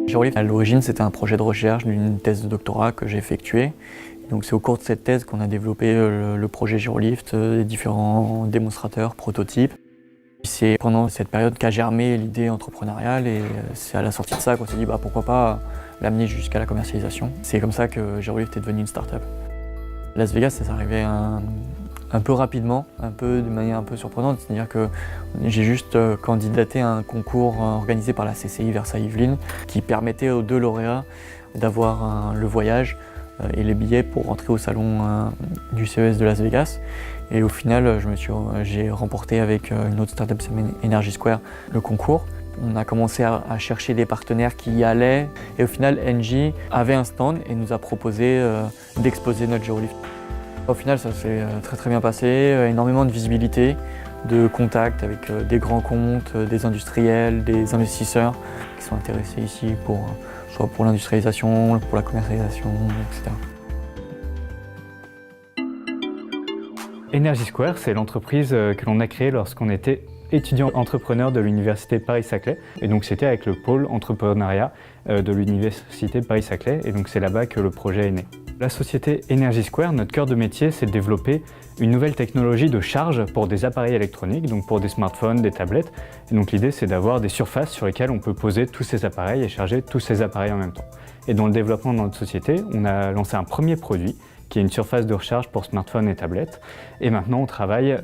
Gyrolift, à l'origine, c'était un projet de recherche d'une thèse de doctorat que j'ai effectuée. Donc c'est au cours de cette thèse qu'on a développé le projet Gyrolift, les différents démonstrateurs, prototypes. C'est pendant cette période qu'a germé l'idée entrepreneuriale et c'est à la sortie de ça qu'on s'est dit pourquoi pas l'amener jusqu'à la commercialisation. C'est comme ça que Gyrolift est devenu une start-up. Las Vegas, ça s'est arrivé un peu rapidement, de manière un peu surprenante. C'est-à-dire que j'ai juste candidaté à un concours organisé par la CCI Versailles-Yvelines qui permettait aux 2 lauréats d'avoir le voyage et les billets pour rentrer au salon du CES de Las Vegas. Et au final, j'ai remporté avec une autre startup, Energy Square, le concours. On a commencé à chercher des partenaires qui y allaient et au final, Engie avait un stand et nous a proposé d'exposer notre Gyrolift. Au final, ça s'est très bien passé, énormément de visibilité, de contacts avec des grands comptes, des industriels, des investisseurs qui sont intéressés ici soit pour l'industrialisation, pour la commercialisation, etc. Energy Square, c'est l'entreprise que l'on a créée lorsqu'on était étudiant entrepreneur de l'université Paris-Saclay. Et donc c'était avec le pôle entrepreneuriat de l'université Paris-Saclay. Et donc c'est là-bas que le projet est né. La société Energy Square, notre cœur de métier, c'est de développer une nouvelle technologie de charge pour des appareils électroniques, donc pour des smartphones, des tablettes. Et donc l'idée, c'est d'avoir des surfaces sur lesquelles on peut poser tous ces appareils et charger tous ces appareils en même temps. Et dans le développement de notre société, on a lancé un premier produit qui est une surface de recharge pour smartphones et tablettes. Et maintenant, on travaille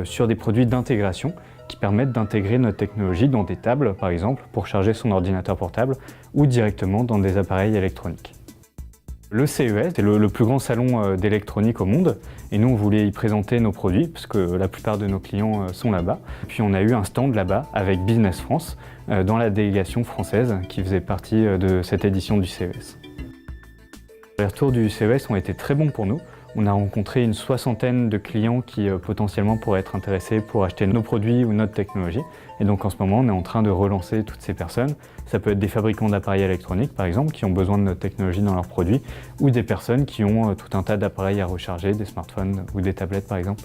sur des produits d'intégration qui permettent d'intégrer notre technologie dans des tables, par exemple, pour charger son ordinateur portable ou directement dans des appareils électroniques. Le CES, c'est le plus grand salon d'électronique au monde et nous on voulait y présenter nos produits parce que la plupart de nos clients sont là-bas. Puis on a eu un stand là-bas avec Business France dans la délégation française qui faisait partie de cette édition du CES. Les retours du CES ont été très bons pour nous. On a rencontré une 60aine de clients qui potentiellement pourraient être intéressés pour acheter nos produits ou notre technologie. Et donc en ce moment, on est en train de relancer toutes ces personnes. Ça peut être des fabricants d'appareils électroniques, par exemple, qui ont besoin de notre technologie dans leurs produits, ou des personnes qui ont tout un tas d'appareils à recharger, des smartphones ou des tablettes, par exemple.